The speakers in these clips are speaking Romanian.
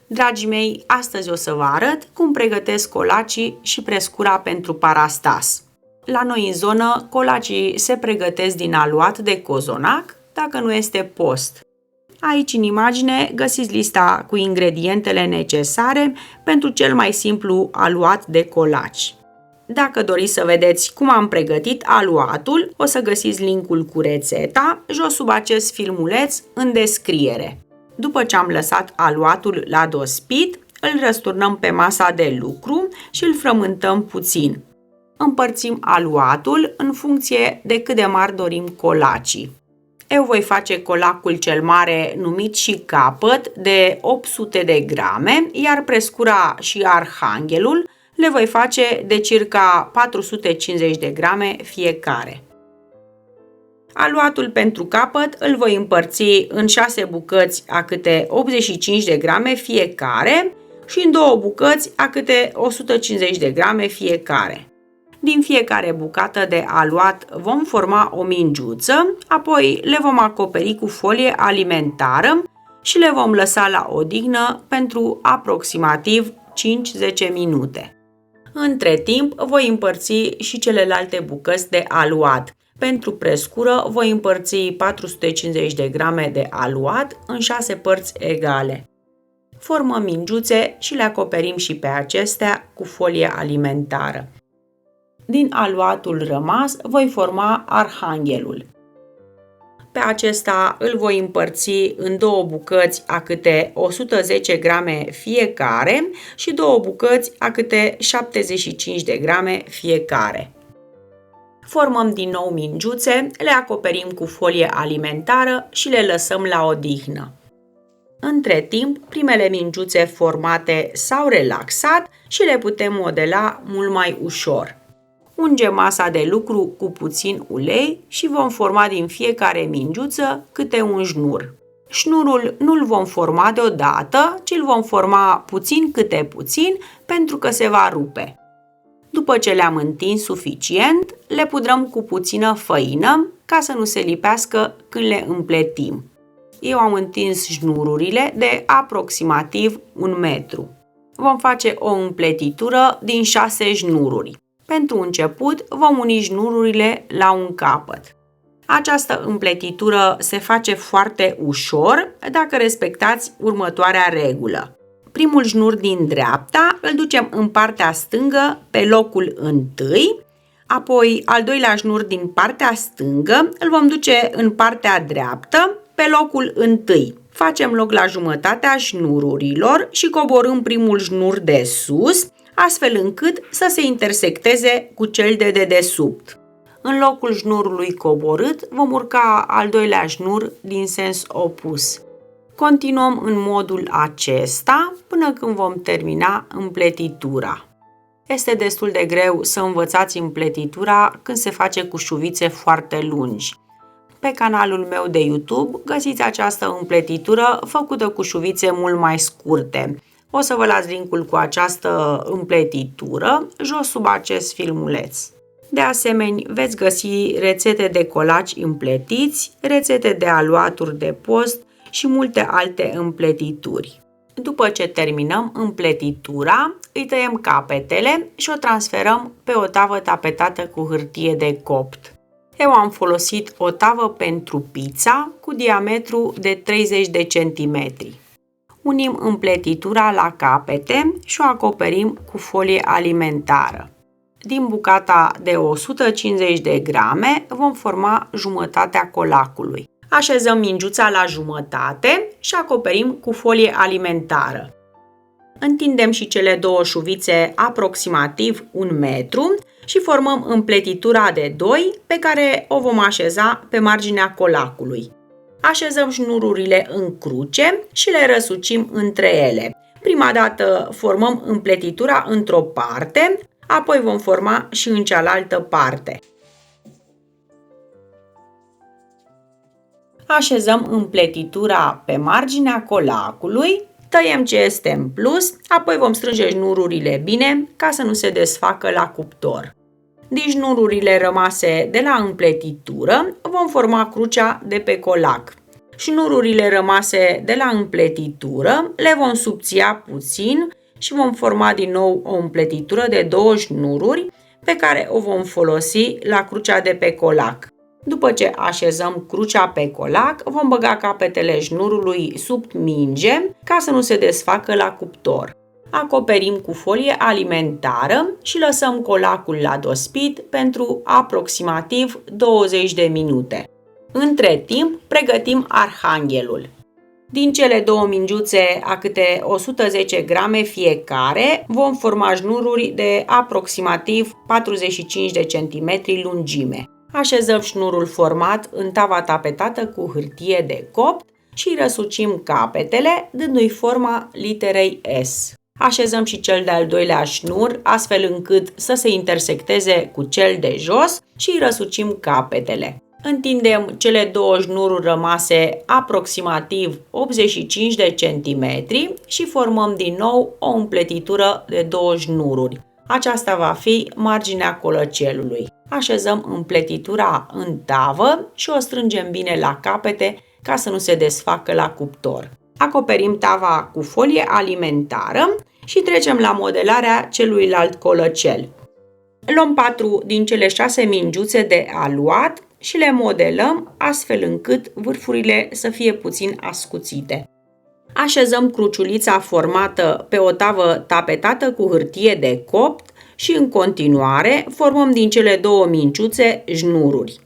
Dragii mei, astăzi o să vă arăt cum pregătesc colacii și prescura pentru parastas. La noi în zonă, colacii se pregătesc din aluat de cozonac, dacă nu este post. Aici în imagine găsiți lista cu ingredientele necesare pentru cel mai simplu aluat de colaci. Dacă doriți să vedeți cum am pregătit aluatul, o să găsiți linkul cu rețeta jos sub acest filmuleț în descriere. După ce am lăsat aluatul la dospit, îl răsturnăm pe masa de lucru și îl frământăm puțin. Împărțim aluatul în funcție de cât de mari dorim colacii. Eu voi face colacul cel mare numit și capăt de 800 de grame, iar prescura și arhanghelul le voi face de circa 450 de grame fiecare. Aluatul pentru capăt îl voi împărți în 6 bucăți a câte 85 de grame fiecare și în 2 bucăți a câte 150 de grame fiecare. Din fiecare bucată de aluat vom forma o mingiuță, apoi le vom acoperi cu folie alimentară și le vom lăsa la odihnă pentru aproximativ 5-10 minute. Între timp voi împărți și celelalte bucăți de aluat. Pentru prescură voi împărți 450 de grame de aluat în 6 părți egale. Formăm mingiuțe și le acoperim și pe acestea cu folie alimentară. Din aluatul rămas voi forma arhanghelul. Pe acesta îl voi împărți în 2 bucăți a câte 110 grame fiecare și 2 bucăți a câte 75 de grame fiecare. Formăm din nou mingiuțe, le acoperim cu folie alimentară și le lăsăm la odihnă. Între timp, primele mingiuțe formate s-au relaxat și le putem modela mult mai ușor. Ungem masa de lucru cu puțin ulei și vom forma din fiecare mingiuță câte un șnur. Șnurul nu-l vom forma deodată, ci îl vom forma puțin câte puțin pentru că se va rupe. După ce le-am întins suficient, le pudrăm cu puțină făină ca să nu se lipească când le împletim. Eu am întins șnururile de aproximativ 1 metru. Vom face o împletitură din 6 șnururi. Pentru început vom uni șnururile la un capăt. Această împletitură se face foarte ușor dacă respectați următoarea regulă. Primul șnur din dreapta îl ducem în partea stângă pe locul întâi, apoi al doilea șnur din partea stângă îl vom duce în partea dreaptă pe locul întâi. Facem loc la jumătatea șnururilor și coborâm primul șnur de sus, astfel încât să se intersecteze cu cel de dedesubt. În locul șnurului coborât vom urca al doilea șnur din sens opus. Continuăm în modul acesta până când vom termina împletitura. Este destul de greu să învățați împletitura când se face cu șuvițe foarte lungi. Pe canalul meu de YouTube găsiți această împletitură făcută cu șuvițe mult mai scurte. O să vă las linkul cu această împletitură jos sub acest filmuleț. De asemenea, veți găsi rețete de colaci împletiți, rețete de aluaturi de post și multe alte împletituri. După ce terminăm împletitura, îi tăiem capetele și o transferăm pe o tavă tapetată cu hârtie de copt. Eu am folosit o tavă pentru pizza cu diametru de 30 de centimetri. Unim împletitura la capete și o acoperim cu folie alimentară. Din bucata de 150 de grame vom forma jumătatea colacului. Așezăm mingiuța la jumătate și acoperim cu folie alimentară. Întindem și cele 2 șuvițe aproximativ 1 metru și formăm împletitura de 2 pe care o vom așeza pe marginea colacului. Așezăm șnururile în cruce și le răsucim între ele. Prima dată formăm împletitura într-o parte, apoi vom forma și în cealaltă parte. Așezăm împletitura pe marginea colacului, tăiem ce este în plus, apoi vom strânge șnururile bine ca să nu se desfacă la cuptor. Din șnururile rămase de la împletitură vom forma crucea de pe colac. Șnururile rămase de la împletitură le vom subția puțin și vom forma din nou o împletitură de 2 șnururi pe care o vom folosi la crucea de pe colac. După ce așezăm crucea pe colac, vom băga capetele șnurului sub minge ca să nu se desfacă la cuptor. Acoperim cu folie alimentară și lăsăm colacul la dospit pentru aproximativ 20 de minute. Între timp, pregătim arhanghelul. Din cele 2 mingiuțe a câte 110 grame fiecare, vom forma șnururi de aproximativ 45 de centimetri lungime. Așezăm șnurul format în tava tapetată cu hârtie de copt și răsucim capetele, dându-i forma literei S. Așezăm și cel de-al doilea șnur, astfel încât să se intersecteze cu cel de jos și răsucim capetele. Întindem cele 2 șnururi rămase aproximativ 85 de centimetri și formăm din nou o împletitură de 2 șnururi. Aceasta va fi marginea colăcelului. Așezăm împletitura în tavă și o strângem bine la capete ca să nu se desfacă la cuptor. Acoperim tava cu folie alimentară și trecem la modelarea celuilalt colăcel. Luăm 4 din cele 6 mingiuțe de aluat și le modelăm astfel încât vârfurile să fie puțin ascuțite. Așezăm cruciulița formată pe o tavă tapetată cu hârtie de copt și în continuare formăm din cele 2 mingiuțe șnururi.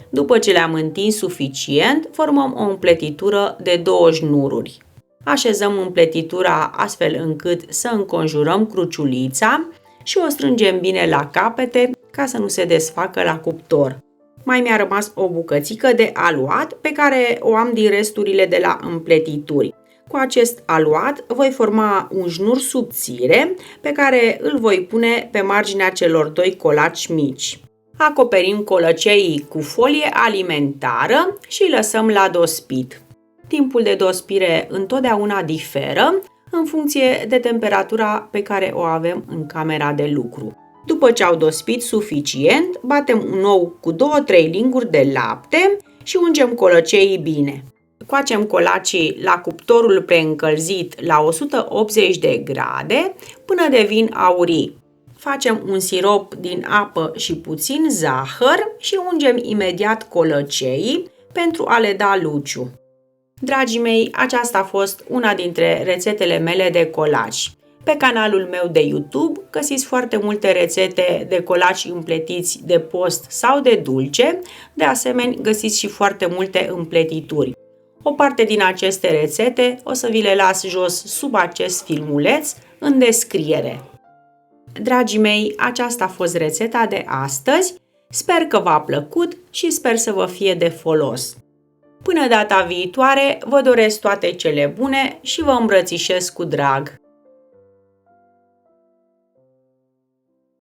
După ce le-am întins suficient, formăm o împletitură de 2 șnururi. Așezăm împletitura astfel încât să înconjurăm cruciulița și o strângem bine la capete ca să nu se desfacă la cuptor. Mai mi-a rămas o bucățică de aluat pe care o am din resturile de la împletituri. Cu acest aluat voi forma un șnur subțire pe care îl voi pune pe marginea celor 2 colaci mici. Acoperim colăceii cu folie alimentară și îi lăsăm la dospit. Timpul de dospire întotdeauna diferă în funcție de temperatura pe care o avem în camera de lucru. După ce au dospit suficient, batem un ou cu 2-3 linguri de lapte și ungem colăceii bine. Coacem colacii la cuptorul preîncălzit la 180 de grade până devin aurii. Facem un sirop din apă și puțin zahăr și ungem imediat colăceii pentru a le da luciu. Dragii mei, aceasta a fost una dintre rețetele mele de colaci. Pe canalul meu de YouTube găsiți foarte multe rețete de colaci împletiți de post sau de dulce, de asemenea găsiți și foarte multe împletituri. O parte din aceste rețete o să vi le las jos sub acest filmuleț în descriere. Dragii mei, aceasta a fost rețeta de astăzi. Sper că v-a plăcut și sper să vă fie de folos. Până data viitoare, vă doresc toate cele bune și vă îmbrățișez cu drag!